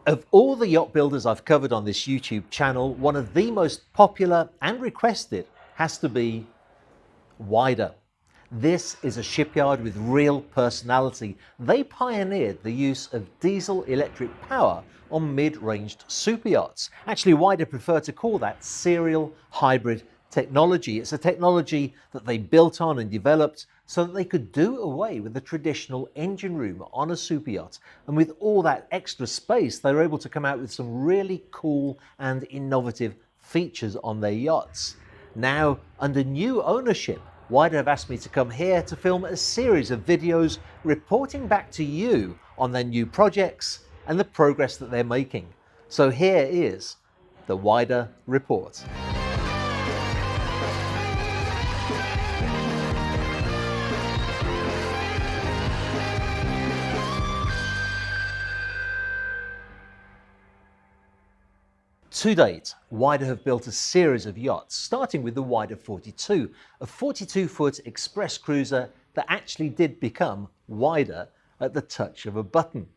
Of all the yacht builders I've covered on this YouTube channel, one of the most popular and requested has to be Wider. This is a shipyard with real personality. They pioneered the use of diesel-electric power on mid-ranged super yachts. Actually, Wider prefer to call that serial hybrid technology. It's a technology that they built on and developed so that they could do away with the traditional engine room on a super yacht. And with all that extra space, they were able to come out with some really cool and innovative features on their yachts. Now, under new ownership, Wider have asked me to come here to film a series of videos reporting back to you on their new projects and the progress that they're making. So here is the Wider Report. To date, Wider have built a series of yachts, starting with the Wider 42, a 42-foot express cruiser that actually did become wider at the touch of a button.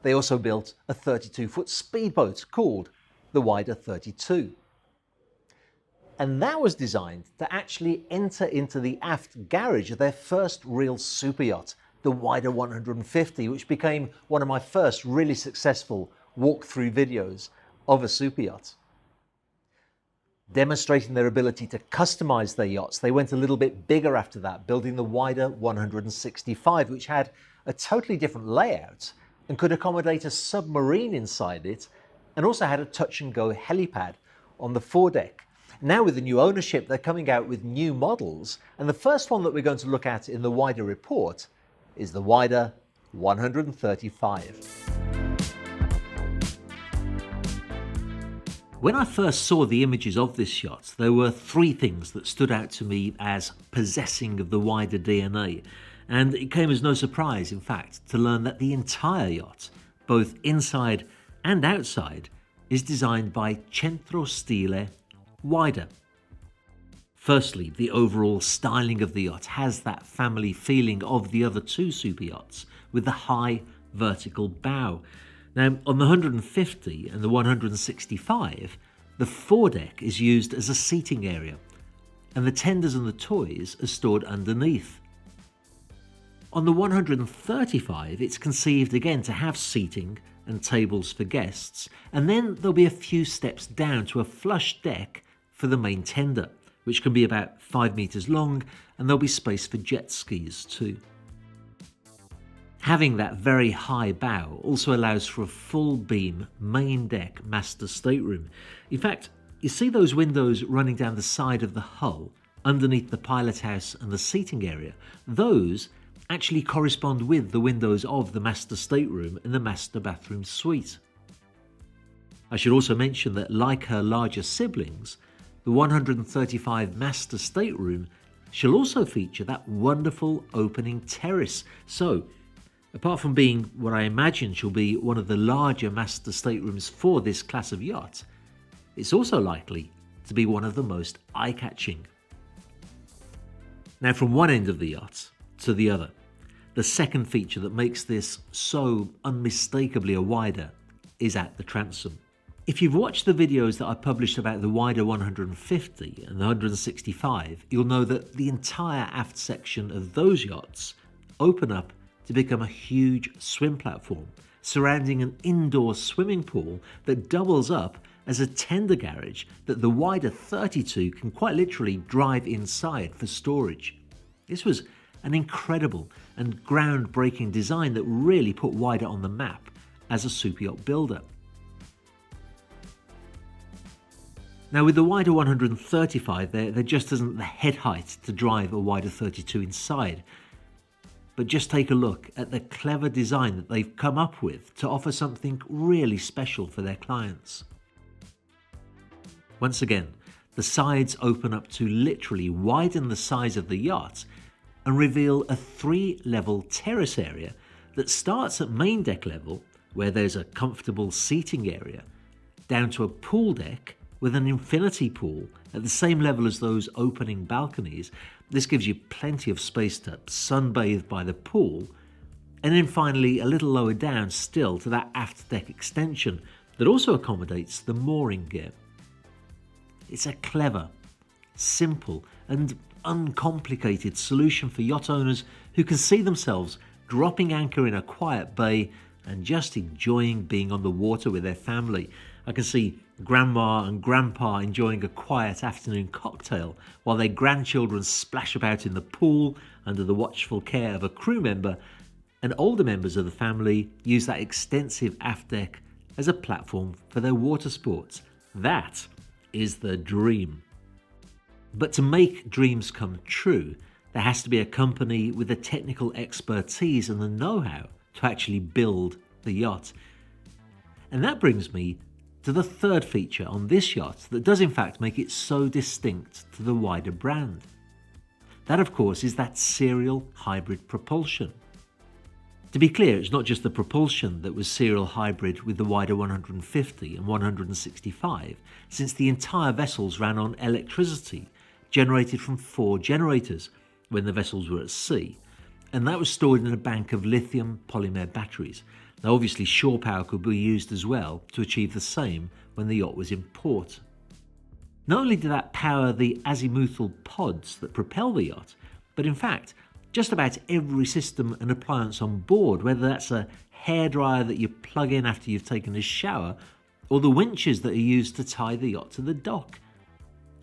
They also built a 32-foot speedboat called the Wider 32. And that was designed to actually enter into the aft garage of their first real super yacht, the Wider 150, which became one of my first really successful walkthrough videos of a super yacht. Demonstrating their ability to customize their yachts, they went a little bit bigger after that, building the Wider 165, which had a totally different layout and could accommodate a submarine inside it, and also had a touch-and-go helipad on the foredeck. Now with the new ownership, they're coming out with new models, and the first one that we're going to look at in the Wider report is the Wider 135. When I first saw the images of this yacht, there were three things that stood out to me as possessing of the Wider DNA. And it came as no surprise, in fact, to learn that the entire yacht, both inside and outside, is designed by Centro Stile Wider. Firstly, the overall styling of the yacht has that family feeling of the other two super yachts, with the high vertical bow. Now, on the 150 and the 165, the foredeck is used as a seating area, and the tenders and the toys are stored underneath. On the 135, it's conceived again to have seating and tables for guests, and then there'll be a few steps down to a flush deck for the main tender, which can be about 5 meters long, and there'll be space for jet skis too. Having that very high bow also allows for a full beam main deck master stateroom. In fact, you see those windows running down the side of the hull underneath the pilot house and the seating area? Those actually correspond with the windows of the master stateroom and the master bathroom suite. I should also mention that, like her larger siblings, the 135 master stateroom shall also feature that wonderful opening terrace. So, apart from being what I imagine shall be one of the larger master staterooms for this class of yacht, it's also likely to be one of the most eye-catching. Now, from one end of the yacht to the other, the second feature that makes this so unmistakably a Wider is at the transom. If you've watched the videos that I published about the Wider 150 and the 165, you'll know that the entire aft section of those yachts open up to become a huge swim platform surrounding an indoor swimming pool that doubles up as a tender garage that the Wider 32 can quite literally drive inside for storage. This was an incredible and groundbreaking design that really put Wider on the map as a super yacht builder. Now, with the Wider 135, there just isn't the head height to drive a Wider 32 inside. But just take a look at the clever design that they've come up with to offer something really special for their clients. Once again, the sides open up to literally widen the size of the yacht and reveal a 3-level terrace area that starts at main deck level, where there's a comfortable seating area, down to a pool deck with an infinity pool at the same level as those opening balconies. This gives you plenty of space to sunbathe by the pool, And then finally, a little lower down still, to that aft deck extension that also accommodates the mooring gear. It's a clever, simple and uncomplicated solution for yacht owners who can see themselves dropping anchor in a quiet bay and just enjoying being on the water with their family. I can see grandma and grandpa enjoying a quiet afternoon cocktail while their grandchildren splash about in the pool under the watchful care of a crew member, and older members of the family use that extensive aft deck as a platform for their water sports. That is the dream. But to make dreams come true, there has to be a company with the technical expertise and the know-how to actually build the yacht. And that brings me to the third feature on this yacht that does in fact make it so distinct to the wider brand. That, of course, is that serial hybrid propulsion. To be clear, it's not just the propulsion that was serial hybrid with the wider 150 and 165, since the entire vessels ran on electricity generated from 4 generators when the vessels were at sea, and that was stored in a bank of lithium polymer batteries. Now obviously shore power could be used as well to achieve the same when the yacht was in port. Not only did that power the azimuthal pods that propel the yacht, but in fact just about every system and appliance on board, whether that's a hairdryer that you plug in after you've taken a shower, or the winches that are used to tie the yacht to the dock.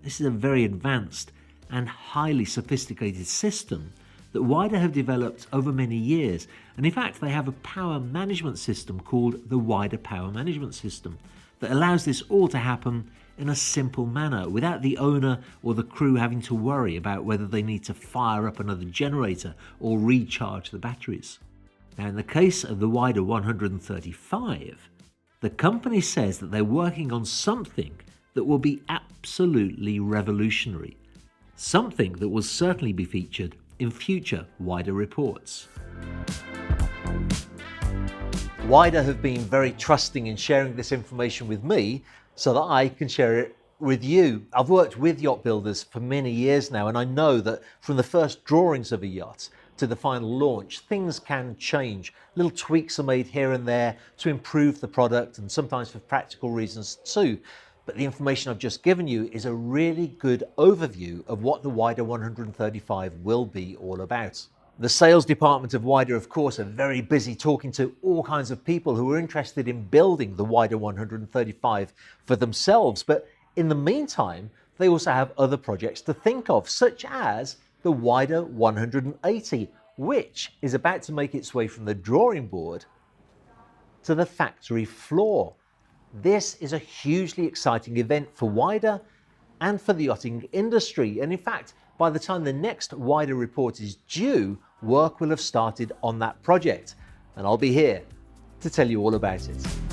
This is a very advanced and highly sophisticated system that Wider have developed over many years, and in fact they have a power management system called the Wider Power Management System that allows this all to happen in a simple manner without the owner or the crew having to worry about whether they need to fire up another generator or recharge the batteries. Now in the case of the Wider 135, the company says that they're working on something that will be absolutely revolutionary, something that will certainly be featured in future Wider reports. Wider have been very trusting in sharing this information with me so that I can share it with you. I've worked with yacht builders for many years now, and I know that from the first drawings of a yacht to the final launch, things can change. Little tweaks are made here and there to improve the product, and sometimes for practical reasons too. But the information I've just given you is a really good overview of what the Wider 135 will be all about. The sales department of Wider, of course, are very busy talking to all kinds of people who are interested in building the Wider 135 for themselves. But in the meantime, they also have other projects to think of, such as the Wider 180, which is about to make its way from the drawing board to the factory floor. This is a hugely exciting event for Wider and for the yachting industry. And in fact, by the time the next Wider report is due, work will have started on that project. And I'll be here to tell you all about it.